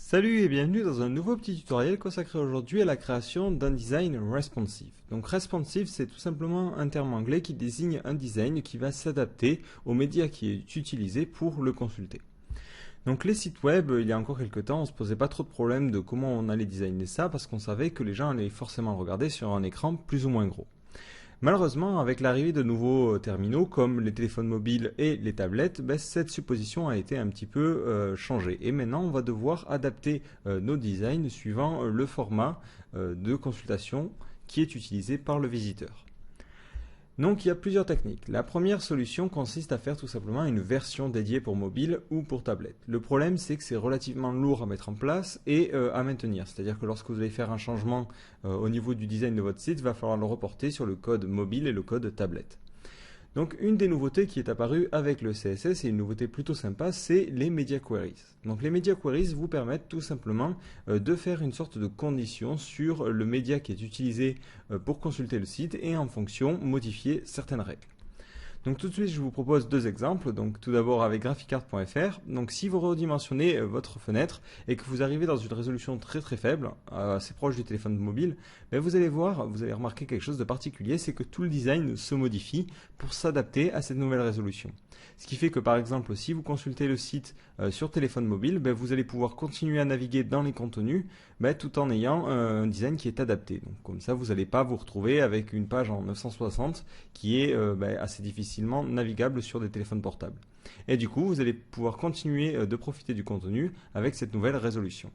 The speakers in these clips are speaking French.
Salut et bienvenue dans un nouveau petit tutoriel consacré aujourd'hui à la création d'un design responsive. Donc responsive, c'est tout simplement un terme anglais qui désigne un design qui va s'adapter au média qui est utilisé pour le consulter. Donc les sites web, il y a encore quelques temps, on se posait pas trop de problèmes de comment on allait designer ça parce qu'on savait que les gens allaient forcément le regarder sur un écran plus ou moins gros. Malheureusement, avec l'arrivée de nouveaux terminaux comme les téléphones mobiles et les tablettes, cette supposition a été un petit peu changée. Et maintenant, on va devoir adapter nos designs suivant le format de consultation qui est utilisé par le visiteur. Donc il y a plusieurs techniques. La première solution consiste à faire tout simplement une version dédiée pour mobile ou pour tablette. Le problème c'est que c'est relativement lourd à mettre en place et à maintenir. C'est-à-dire que lorsque vous allez faire un changement au niveau du design de votre site, il va falloir le reporter sur le code mobile et le code tablette. Donc une des nouveautés qui est apparue avec le CSS, et une nouveauté plutôt sympa, c'est les Media Queries. Donc les Media Queries vous permettent tout simplement de faire une sorte de condition sur le média qui est utilisé pour consulter le site et en fonction modifier certaines règles. Donc tout de suite je vous propose deux exemples. Donc tout d'abord avec graphicart.fr. Donc si vous redimensionnez votre fenêtre et que vous arrivez dans une résolution très faible, assez proche du téléphone mobile, vous allez voir, vous allez remarquer quelque chose de particulier, c'est que tout le design se modifie pour s'adapter à cette nouvelle résolution. Ce qui fait que par exemple si vous consultez le site sur téléphone mobile, vous allez pouvoir continuer à naviguer dans les contenus tout en ayant un design qui est adapté. Donc comme ça vous n'allez pas vous retrouver avec une page en 960 qui est assez difficilement navigable sur des téléphones portables. Et du coup vous allez pouvoir continuer de profiter du contenu avec cette nouvelle résolution.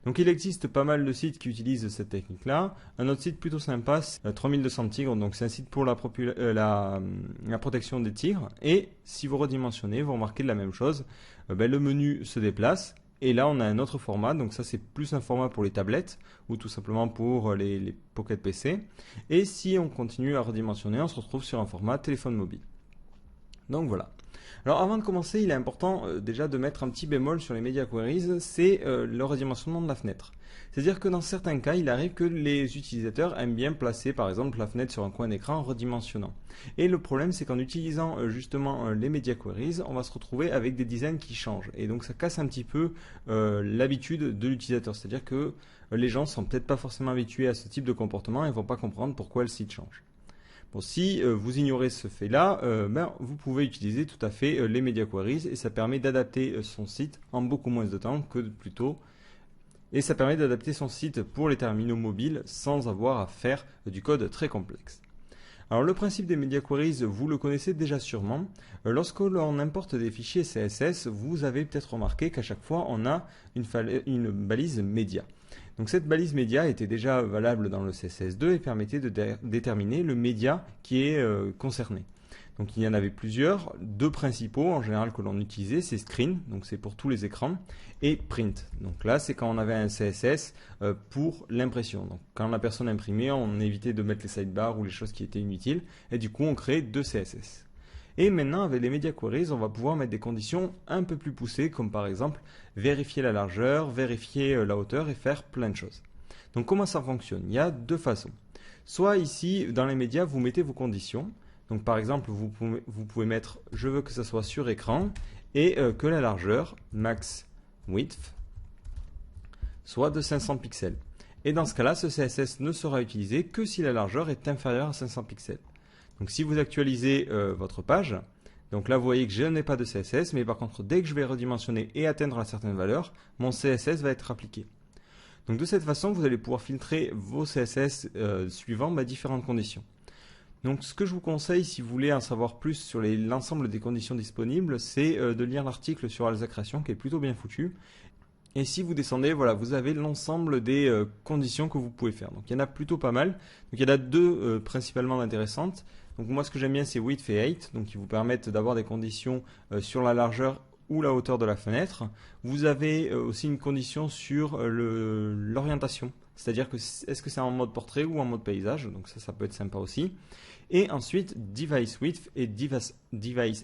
Donc il existe pas mal de sites qui utilisent cette technique-là. Un autre site plutôt sympa, c'est 3200 tigres, donc c'est un site pour la protection des tigres. Et si vous redimensionnez, vous remarquez de la même chose. Le menu se déplace. Et là, on a un autre format, donc ça c'est plus un format pour les tablettes ou tout simplement pour les Pocket PC. Et si on continue à redimensionner, on se retrouve sur un format téléphone mobile. Donc voilà. Alors avant de commencer, il est important déjà de mettre un petit bémol sur les Media Queries, c'est le redimensionnement de la fenêtre. C'est-à-dire que dans certains cas, il arrive que les utilisateurs aiment bien placer par exemple la fenêtre sur un coin d'écran en redimensionnant. Et le problème c'est qu'en utilisant justement les Media Queries, on va se retrouver avec des designs qui changent. Et donc ça casse un petit peu l'habitude de l'utilisateur. C'est-à-dire que les gens sont peut-être pas forcément habitués à ce type de comportement et ne vont pas comprendre pourquoi le site change. Bon, si vous ignorez ce fait-là, vous pouvez utiliser tout à fait les Media Queries et ça permet d'adapter son site en beaucoup moins de temps que plus tôt. Et ça permet d'adapter son site pour les terminaux mobiles sans avoir à faire du code très complexe. Alors le principe des Media Queries, vous le connaissez déjà sûrement. Lorsque l'on importe des fichiers CSS, vous avez peut-être remarqué qu'à chaque fois on a une balise média. Donc cette balise média était déjà valable dans le CSS2 et permettait de déterminer le média qui est concerné. Donc il y en avait plusieurs, deux principaux en général que l'on utilisait, c'est screen, donc c'est pour tous les écrans, et print. Donc là c'est quand on avait un CSS pour l'impression. Donc quand la personne imprimait, on évitait de mettre les sidebars ou les choses qui étaient inutiles, et du coup on créait deux CSS. Et maintenant, avec les Media Queries, on va pouvoir mettre des conditions un peu plus poussées, comme par exemple vérifier la largeur, vérifier la hauteur et faire plein de choses. Donc comment ça fonctionne? Il y a deux façons. Soit ici, dans les médias, vous mettez vos conditions. Donc par exemple, vous pouvez mettre « je veux que ça soit sur écran » et que la largeur, max width, soit de 500 pixels. Et dans ce cas-là, ce CSS ne sera utilisé que si la largeur est inférieure à 500 pixels. Donc si vous actualisez votre page, donc là vous voyez que je n'ai pas de CSS, mais par contre dès que je vais redimensionner et atteindre une certaine valeur, mon CSS va être appliqué. Donc de cette façon, vous allez pouvoir filtrer vos CSS suivant différentes conditions. Donc ce que je vous conseille si vous voulez en savoir plus sur l'ensemble des conditions disponibles, c'est de lire l'article sur Alza Creation qui est plutôt bien foutu. Et si vous descendez, voilà, vous avez l'ensemble des conditions que vous pouvez faire. Donc il y en a plutôt pas mal. Donc il y en a deux principalement intéressantes. Donc moi ce que j'aime bien c'est width et height, donc qui vous permettent d'avoir des conditions sur la largeur ou la hauteur de la fenêtre. Vous avez aussi une condition sur l'orientation. C'est-à-dire que est-ce que c'est en mode portrait ou en mode paysage, donc ça peut être sympa aussi. Et ensuite, device width et device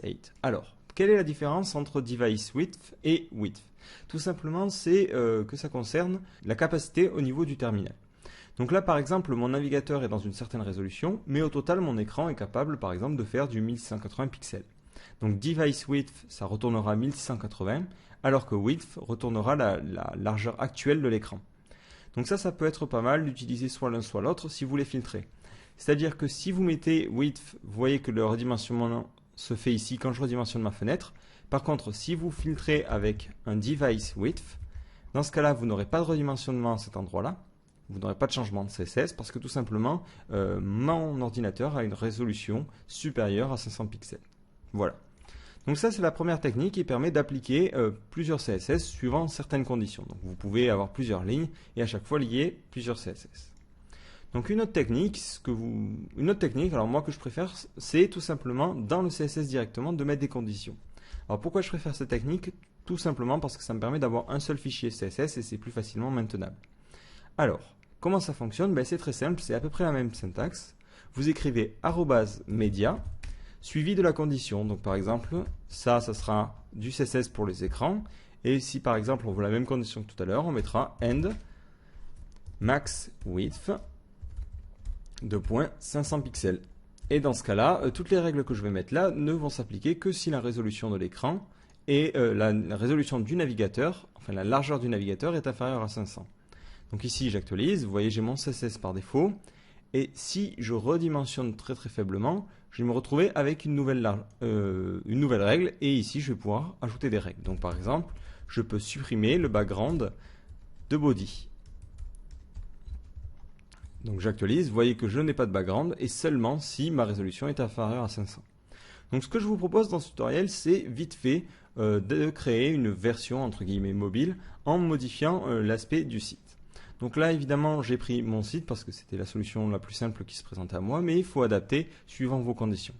height. Alors, quelle est la différence entre device width et width? Tout simplement, c'est que ça concerne la capacité au niveau du terminal. Donc là, par exemple, mon navigateur est dans une certaine résolution, mais au total, mon écran est capable, par exemple, de faire du 1680 pixels. Donc device width, ça retournera 1680, alors que width retournera la largeur actuelle de l'écran. Donc ça peut être pas mal d'utiliser soit l'un soit l'autre si vous voulez filtrer. C'est-à-dire que si vous mettez width, vous voyez que le redimensionnement se fait ici quand je redimensionne ma fenêtre. Par contre, si vous filtrez avec un device width, dans ce cas-là, vous n'aurez pas de redimensionnement à cet endroit-là. Vous n'aurez pas de changement de CSS parce que tout simplement, mon ordinateur a une résolution supérieure à 500 pixels. Voilà. Donc ça, c'est la première technique qui permet d'appliquer plusieurs CSS suivant certaines conditions. Donc vous pouvez avoir plusieurs lignes et à chaque fois lier plusieurs CSS. Donc une autre technique, alors moi que je préfère, c'est tout simplement dans le CSS directement de mettre des conditions. Alors pourquoi je préfère cette technique? Tout simplement parce que ça me permet d'avoir un seul fichier CSS et c'est plus facilement maintenable. Alors, comment ça fonctionne? C'est très simple, c'est à peu près la même syntaxe. Vous écrivez @media suivi de la condition. Donc par exemple, ça sera du CSS pour les écrans. Et si par exemple on veut la même condition que tout à l'heure, on mettra end max width de 500 pixels. Et dans ce cas-là, toutes les règles que je vais mettre là ne vont s'appliquer que si la résolution de l'écran et la résolution du navigateur, enfin la largeur du navigateur est inférieure à 500. Donc ici j'actualise, vous voyez j'ai mon CSS par défaut. Et si je redimensionne très faiblement, je vais me retrouver avec une nouvelle règle. Et ici je vais pouvoir ajouter des règles. Donc par exemple, je peux supprimer le background de body. Donc j'actualise, vous voyez que je n'ai pas de background et seulement si ma résolution est inférieure à 500. Donc ce que je vous propose dans ce tutoriel, c'est vite fait de créer une version entre guillemets mobile en modifiant l'aspect du site. Donc là évidemment j'ai pris mon site parce que c'était la solution la plus simple qui se présentait à moi, mais il faut adapter suivant vos conditions.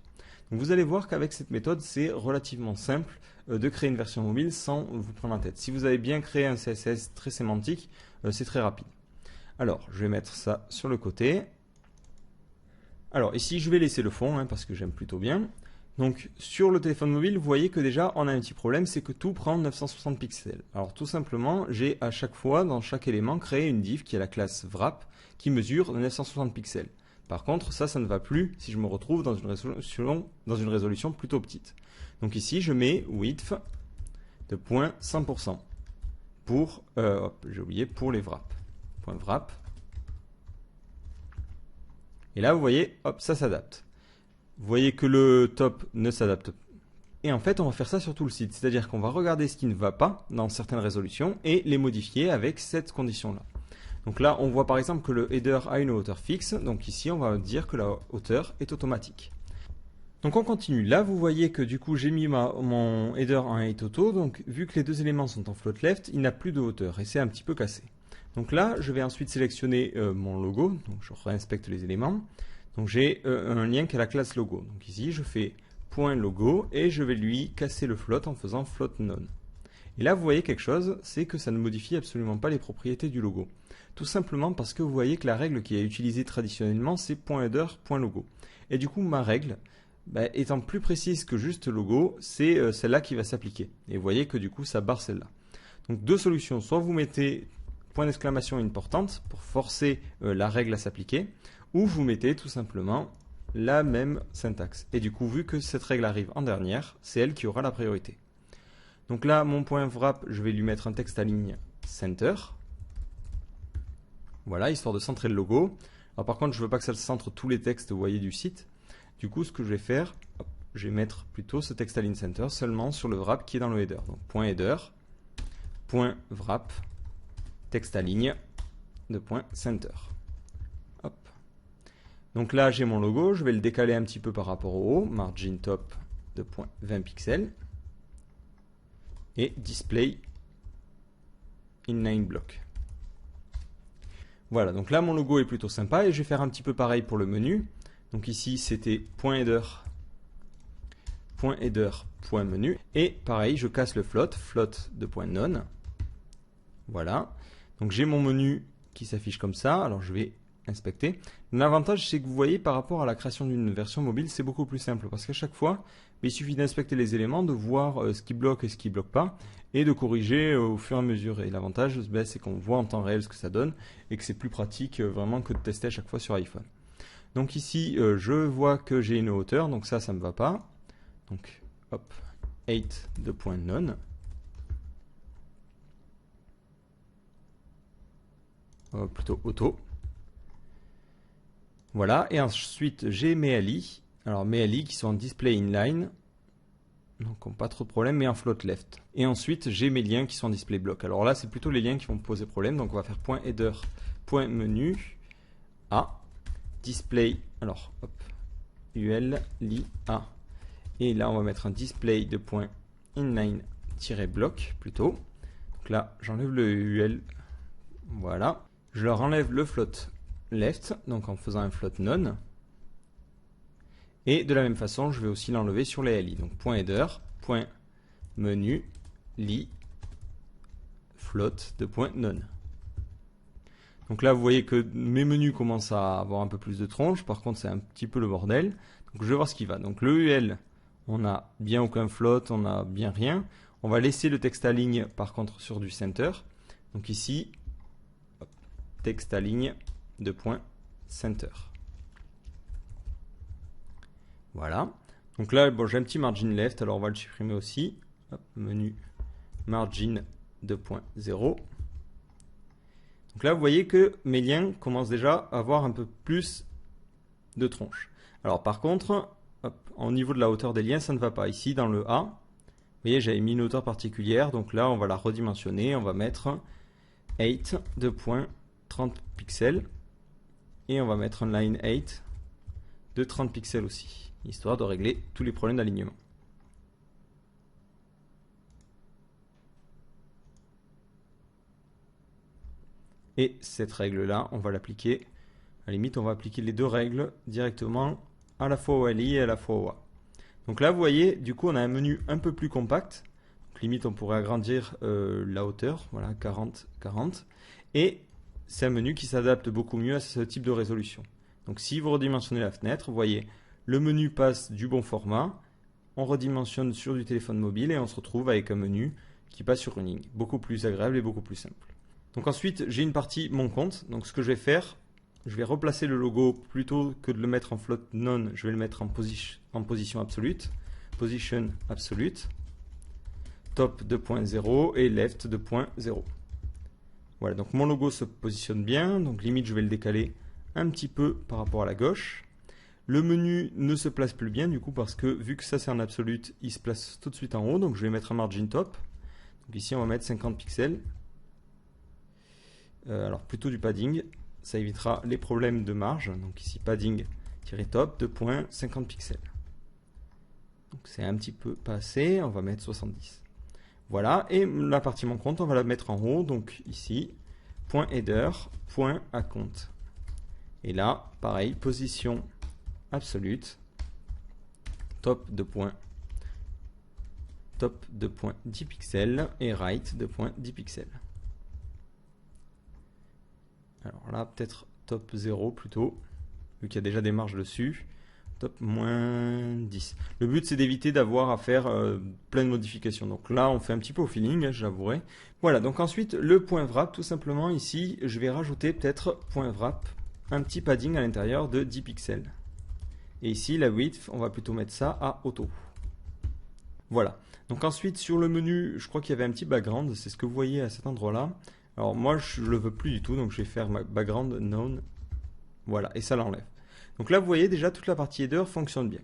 Donc vous allez voir qu'avec cette méthode, c'est relativement simple de créer une version mobile sans vous prendre la tête. Si vous avez bien créé un CSS très sémantique, c'est très rapide. Alors, je vais mettre ça sur le côté. Alors, ici, je vais laisser le fond, parce que j'aime plutôt bien. Donc, sur le téléphone mobile, vous voyez que déjà, on a un petit problème, c'est que tout prend 960 pixels. Alors, tout simplement, j'ai à chaque fois, dans chaque élément, créé une div qui est la classe wrap, qui mesure 960 pixels. Par contre, ça ne va plus si je me retrouve dans une résolution plutôt petite. Donc ici, je mets width de 0.100% pour, j'ai oublié, pour les wraps. .wrap. Et là, vous voyez, hop, ça s'adapte. Vous voyez que le top ne s'adapte pas. Et en fait, on va faire ça sur tout le site. C'est-à-dire qu'on va regarder ce qui ne va pas dans certaines résolutions et les modifier avec cette condition-là. Donc là, on voit par exemple que le header a une hauteur fixe. Donc ici, on va dire que la hauteur est automatique. Donc on continue. Là, vous voyez que du coup, j'ai mis mon header en height auto. Donc vu que les deux éléments sont en float left, il n'a plus de hauteur et c'est un petit peu cassé. Donc là, je vais ensuite sélectionner mon logo. Donc je réinspecte les éléments. Donc j'ai un lien qui est la classe logo. Donc ici, je fais .logo et je vais lui casser le float en faisant float none. Et là, vous voyez quelque chose, c'est que ça ne modifie absolument pas les propriétés du logo. Tout simplement parce que vous voyez que la règle qui est utilisée traditionnellement, c'est .header, .logo. Et du coup, ma règle, étant plus précise que juste logo, c'est celle-là qui va s'appliquer. Et vous voyez que du coup, ça barre celle-là. Donc deux solutions, soit vous mettez point d'exclamation importante pour forcer la règle à s'appliquer, ou vous mettez tout simplement la même syntaxe. Et du coup, vu que cette règle arrive en dernière, c'est elle qui aura la priorité. Donc là, mon point wrap, je vais lui mettre un texte à ligne center. Voilà, histoire de centrer le logo. Alors par contre, je ne veux pas que ça centre tous les textes, vous voyez, du site. Du coup, ce que je vais faire, je vais mettre plutôt ce texte à ligne center seulement sur le wrap qui est dans le header. Donc point header, point wrap, texte à ligne de point center. Hop. Donc là, j'ai mon logo, je vais le décaler un petit peu par rapport au haut, margin top de 20 pixels. Et display inline block. Voilà, donc là mon logo est plutôt sympa et je vais faire un petit peu pareil pour le menu. Donc ici c'était .header, .menu et pareil je casse le float de .none. Voilà, donc j'ai mon menu qui s'affiche comme ça, alors je vais inspecter. L'avantage c'est que vous voyez par rapport à la création d'une version mobile c'est beaucoup plus simple parce qu'à chaque fois il suffit d'inspecter les éléments, de voir ce qui bloque et ce qui bloque pas et de corriger au fur et à mesure. Et l'avantage c'est qu'on voit en temps réel ce que ça donne et que c'est plus pratique vraiment que de tester à chaque fois sur iPhone. Donc ici je vois que j'ai une hauteur, donc ça me va pas. Donc hop, 8 de point none. plutôt auto. Voilà, et ensuite j'ai mes ali. Alors mes ali qui sont en display inline, donc pas trop de problème, mais en float left. Et ensuite j'ai mes liens qui sont en display block. Alors là c'est plutôt les liens qui vont me poser problème, donc on va faire .header, .menu, A, display, alors hop, ul, li, A. Et là on va mettre un display de .inline-block plutôt. Donc là j'enlève le ul, voilà. Je leur enlève le float left, donc en faisant un float none. Et de la même façon, je vais aussi l'enlever sur les li. Donc .header, .menu, li, float de .none. Donc là, vous voyez que mes menus commencent à avoir un peu plus de tronche. Par contre, c'est un petit peu le bordel. Donc je vais voir ce qui va. Donc le ul, on a bien aucun float, on a bien rien. On va laisser le texte à ligne, par contre, sur du center. Donc ici, texte à ligne de .center. Voilà. Donc là, bon, j'ai un petit margin left, alors on va le supprimer aussi. Hop, menu margin 2.0. Donc là, vous voyez que mes liens commencent déjà à avoir un peu plus de tronche. Alors par contre, hop, au niveau de la hauteur des liens, ça ne va pas. Ici, dans le A, vous voyez, j'avais mis une hauteur particulière. Donc là, on va la redimensionner. On va mettre 8 de .30 pixels. Et on va mettre un line 8 de 30 pixels aussi, histoire de régler tous les problèmes d'alignement. Et cette règle-là, on va l'appliquer. À la limite, on va appliquer les deux règles directement, à la fois au li et à la fois au A. Donc là, vous voyez, du coup, on a un menu un peu plus compact. Donc, limite, on pourrait agrandir la hauteur, voilà, 40, 40. Et c'est un menu qui s'adapte beaucoup mieux à ce type de résolution. Donc si vous redimensionnez la fenêtre, vous voyez, le menu passe du bon format, on redimensionne sur du téléphone mobile et on se retrouve avec un menu qui passe sur une ligne. Beaucoup plus agréable et beaucoup plus simple. Donc ensuite, j'ai une partie mon compte. Donc ce que je vais faire, je vais replacer le logo plutôt que de le mettre en float none, je vais le mettre en position absolute. Position absolute. Top 2.0 et left 2.0. Voilà, donc mon logo se positionne bien. Donc limite, je vais le décaler un petit peu par rapport à la gauche. Le menu ne se place plus bien du coup parce que vu que ça c'est en absolute, il se place tout de suite en haut. Donc je vais mettre un margin top. Donc ici on va mettre 50 pixels. Alors plutôt du padding, ça évitera les problèmes de marge. Donc ici padding-top de 50 pixels. Donc c'est un petit peu passé, on va mettre 70. Voilà, et la partie mon compte, on va la mettre en haut. Donc ici, .header, .account. Et là, pareil, position absolute, top de 10 pixels et right de 10 pixels. Alors là, peut-être top 0 plutôt, vu qu'il y a déjà des marges dessus. Top moins 10. Le but, c'est d'éviter d'avoir à faire plein de modifications. Donc là, on fait un petit peu au feeling, j'avouerai. Voilà, donc ensuite, le point wrap, tout simplement, ici, je vais rajouter peut-être point wrap, un petit padding à l'intérieur de 10 pixels. Et ici, la width, on va plutôt mettre ça à auto. Voilà. Donc ensuite, sur le menu, je crois qu'il y avait un petit background. C'est ce que vous voyez à cet endroit-là. Alors moi, je ne le veux plus du tout. Donc je vais faire ma background known. Voilà. Et ça l'enlève. Donc là, vous voyez déjà, toute la partie header fonctionne bien.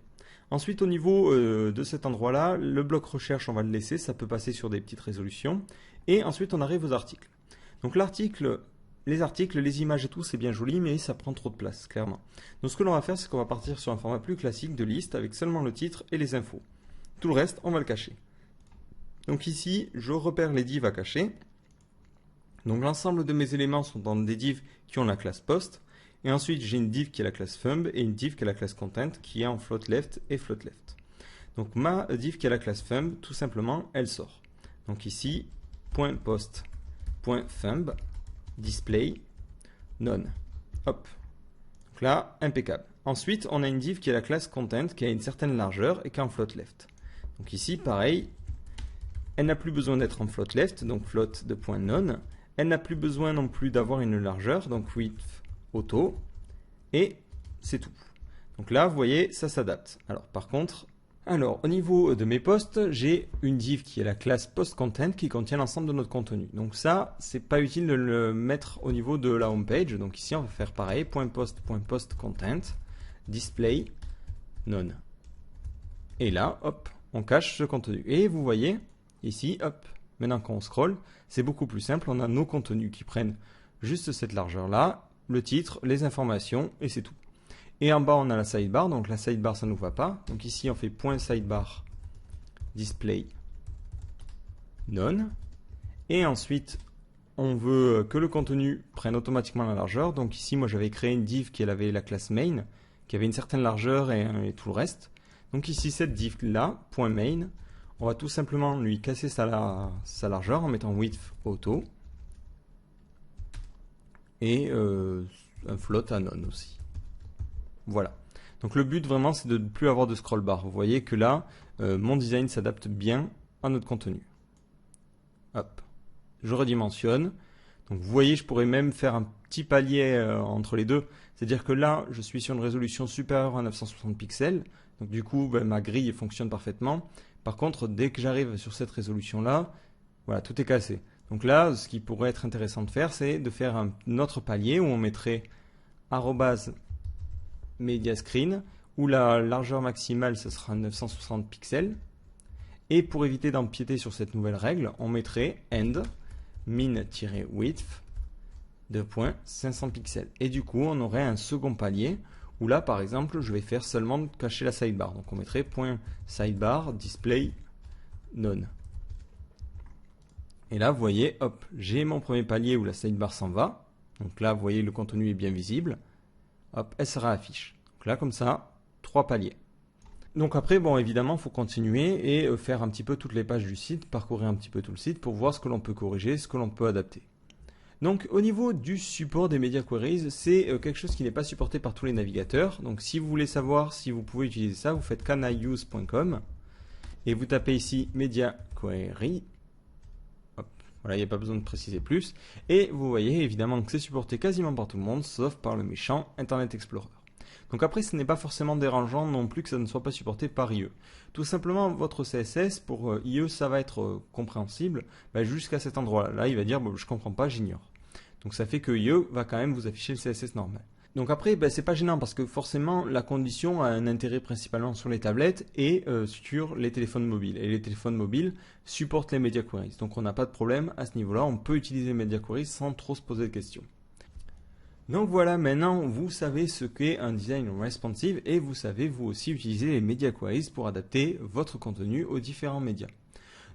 Ensuite, au niveau de cet endroit-là, le bloc recherche, on va le laisser. Ça peut passer sur des petites résolutions. Et ensuite, on arrive aux articles. Donc l'article... Les articles, les images et tout, c'est bien joli, mais ça prend trop de place, clairement. Donc ce que l'on va faire, c'est qu'on va partir sur un format plus classique de liste avec seulement le titre et les infos. Tout le reste, on va le cacher. Donc ici, je repère les divs à cacher. Donc l'ensemble de mes éléments sont dans des divs qui ont la classe post. Et ensuite, j'ai une div qui est la classe thumb et une div qui est la classe content qui est en float left et float left. Donc ma div qui est la classe thumb, tout simplement, elle sort. Donc ici, .post.thumb. Display, none. Hop. Donc là, impeccable. Ensuite, on a une div qui est la classe content, qui a une certaine largeur et qui est en float left. Donc ici, pareil, elle n'a plus besoin d'être en float left, donc float de .none. Elle n'a plus besoin non plus d'avoir une largeur, donc width auto. Et c'est tout. Donc là, vous voyez, ça s'adapte. Alors par contre, Alors, au niveau de mes posts, j'ai une div qui est la classe post-content qui contient l'ensemble de notre contenu. Donc ça, c'est pas utile de le mettre au niveau de la home page. Donc ici, on va faire pareil, .post.post-content, display, none. Et là, hop, on cache ce contenu. Et vous voyez, ici, hop, maintenant quand on scrolle, c'est beaucoup plus simple. On a nos contenus qui prennent juste cette largeur-là, le titre, les informations, et c'est tout. Et en bas, on a la sidebar. Donc la sidebar, ça ne nous va pas. Donc ici, on fait .sidebar display none. Et ensuite, on veut que le contenu prenne automatiquement la largeur. Donc ici, moi, j'avais créé une div qui avait la classe main, qui avait une certaine largeur et tout le reste. Donc ici, cette div-là, .main, on va tout simplement lui casser sa largeur en mettant width auto. Et un float à none aussi. Voilà. Donc le but vraiment c'est de ne plus avoir de scroll bar. Vous voyez que là, mon design s'adapte bien à notre contenu. Hop. Je redimensionne. Donc vous voyez, je pourrais même faire un petit palier entre les deux. C'est-à-dire que là, je suis sur une résolution supérieure à 960 pixels. Donc du coup, ma grille fonctionne parfaitement. Par contre, dès que j'arrive sur cette résolution-là, voilà, tout est cassé. Donc là, ce qui pourrait être intéressant de faire, c'est de faire un autre palier où on mettrait @media screen, où la largeur maximale, ce sera 960 pixels. Et pour éviter d'empiéter sur cette nouvelle règle, on mettrait end min-width de 500 pixels. Et du coup, on aurait un second palier où là, par exemple, je vais faire seulement cacher la sidebar. Donc on mettrait .sidebar display none. Et là, vous voyez, hop, j'ai mon premier palier où la sidebar s'en va. Donc là, vous voyez, le contenu est bien visible. Hop, elle sera affiche. Donc là, comme ça, 3 paliers. Donc après, bon, évidemment, il faut continuer et faire un petit peu toutes les pages du site, parcourir un petit peu tout le site pour voir ce que l'on peut corriger, ce que l'on peut adapter. Donc au niveau du support des Media Queries, c'est quelque chose qui n'est pas supporté par tous les navigateurs. Donc si vous voulez savoir si vous pouvez utiliser ça, vous faites caniuse.com et vous tapez ici Media Query. Voilà, il n'y a pas besoin de préciser plus. Et vous voyez évidemment que c'est supporté quasiment par tout le monde, sauf par le méchant Internet Explorer. Donc après, ce n'est pas forcément dérangeant non plus que ça ne soit pas supporté par IE. Tout simplement, votre CSS, pour IE, ça va être compréhensible jusqu'à cet endroit-là. Là, il va dire, je ne comprends pas, j'ignore. Donc ça fait que IE va quand même vous afficher le CSS normal. Donc après, c'est pas gênant parce que forcément, la condition a un intérêt principalement sur les tablettes et sur les téléphones mobiles. Et les téléphones mobiles supportent les Media Queries. Donc on n'a pas de problème à ce niveau-là. On peut utiliser Media Queries sans trop se poser de questions. Donc voilà, maintenant vous savez ce qu'est un design responsive et vous savez vous aussi utiliser les Media Queries pour adapter votre contenu aux différents médias.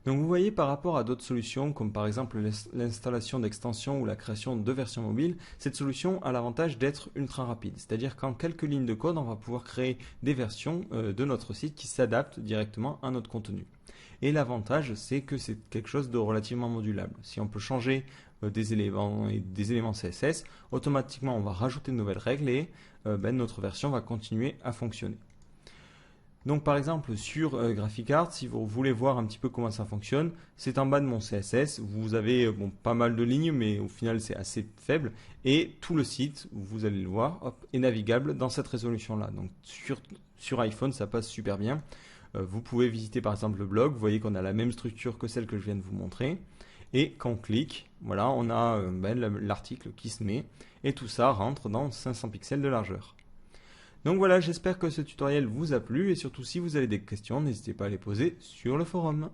Donc vous voyez par rapport à d'autres solutions comme par exemple l'installation d'extensions ou la création de versions mobiles, cette solution a l'avantage d'être ultra rapide. C'est-à-dire qu'en quelques lignes de code, on va pouvoir créer des versions de notre site qui s'adaptent directement à notre contenu. Et l'avantage, c'est que c'est quelque chose de relativement modulable. Si on peut changer des éléments et des éléments CSS, automatiquement on va rajouter de nouvelles règles et notre version va continuer à fonctionner. Donc par exemple sur GraphicsArt, si vous voulez voir un petit peu comment ça fonctionne, c'est en bas de mon CSS, vous avez pas mal de lignes mais au final c'est assez faible et tout le site, vous allez le voir, hop, est navigable dans cette résolution là. Donc sur iPhone ça passe super bien. Vous pouvez visiter par exemple le blog, vous voyez qu'on a la même structure que celle que je viens de vous montrer. Et quand on clique, voilà, on a l'article qui se met et tout ça rentre dans 500 pixels de largeur. Donc voilà, j'espère que ce tutoriel vous a plu et surtout si vous avez des questions, n'hésitez pas à les poser sur le forum.